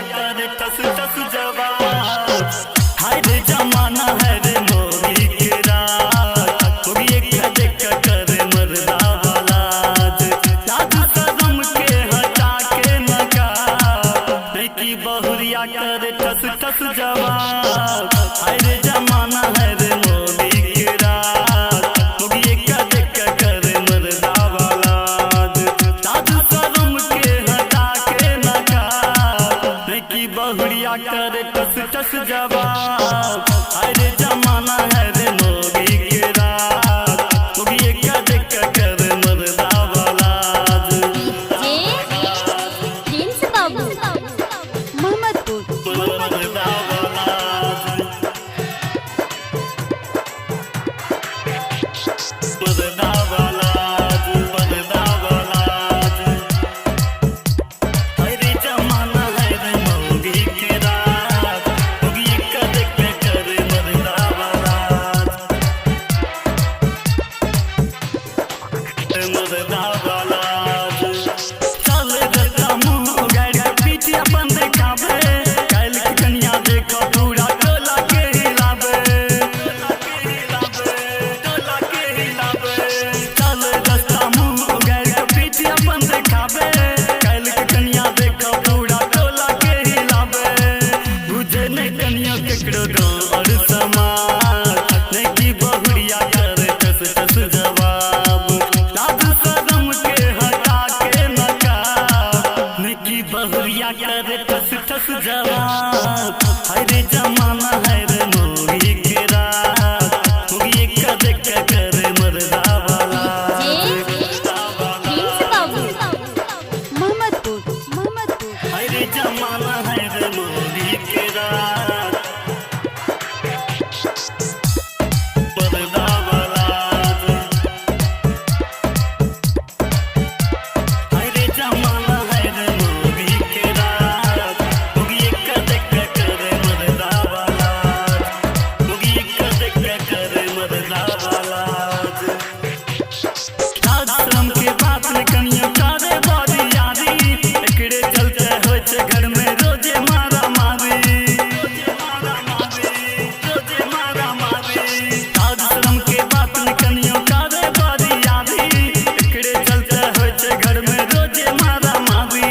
करे टस टस जवाब। हाय रे जमाना है रे मोदी के राज, होगी एक देख करे मर्दा वाला। लाज शर्म के हटा के नकाब, नहीं की बहुरिया करे टस टस जवाब। हाय रे जमाना है रे मोदी के राज, होगी एक देख करे मर्दा वाला। लाज शर्म के हटा के नकाब, नहीं की बहुरिया करे टस टस जवाब। हाय रे जमाना है रे मोदी के राज, होगी एक देख करे मर्दा वाला। प्रिंस बाबू मोहम्मदपुर। मर्दा वाला मर्दा वाला मर्दा वाला। हाय रे जमाना है रे मोदी के राज, होगी एक देख करे मर्दा वाला। मर्दा वाला चल जता मुँह गाड़ के पीछे अपन देखावे, काल के कन्या देखो पूरा टोला के हिलावे। टोला के हिलावे चल जता मुँह गाड़ के पीछे अपन देखावे, काल के कन्या देखो पूरा टोला के हिलावे। बुझे नहीं कन्या केकरो गाँव और समाज, नहीं की बहुरिया करे टस टस जवाब। लाज शर्म के हटा के नकाब, नहीं की बहुरिया करे टस टस जवाब। हाय रे जमाना है रे मोदी के राज, होगी एक देख करे मर्दा वाला। प्रिंस बाबू मोहम्मदपुर। हाय रे जमाना है रे मोदी के राज, मर्दा वाला। हाय रे जमाना है रे मोदी के राज, होगी एक देख करे मर्दा वाला। होगी एक देख करे मर्दा वाला। लाज शर्म के बात ने कनिया करे बड़ी यारी, एकरे चलते होय छै घर में रोजे मारा मारी। रोजे मारा मारी लाज शर्म के बात ने कनिया करे बड़ी यारी, एकरे चलते होय छै घर में रोजे मारा मारी।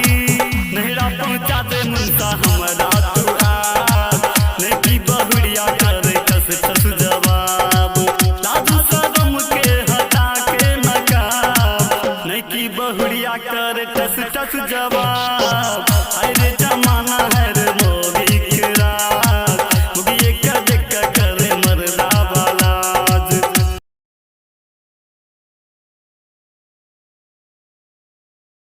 नहरा पहुंचा दे मुंसा हमरा तू आज, नहीं की बहुरिया करे टस टस जवाब। लाज शर्म के हटा के नकाब, नहीं की बहुरिया करे टस टस जवाब।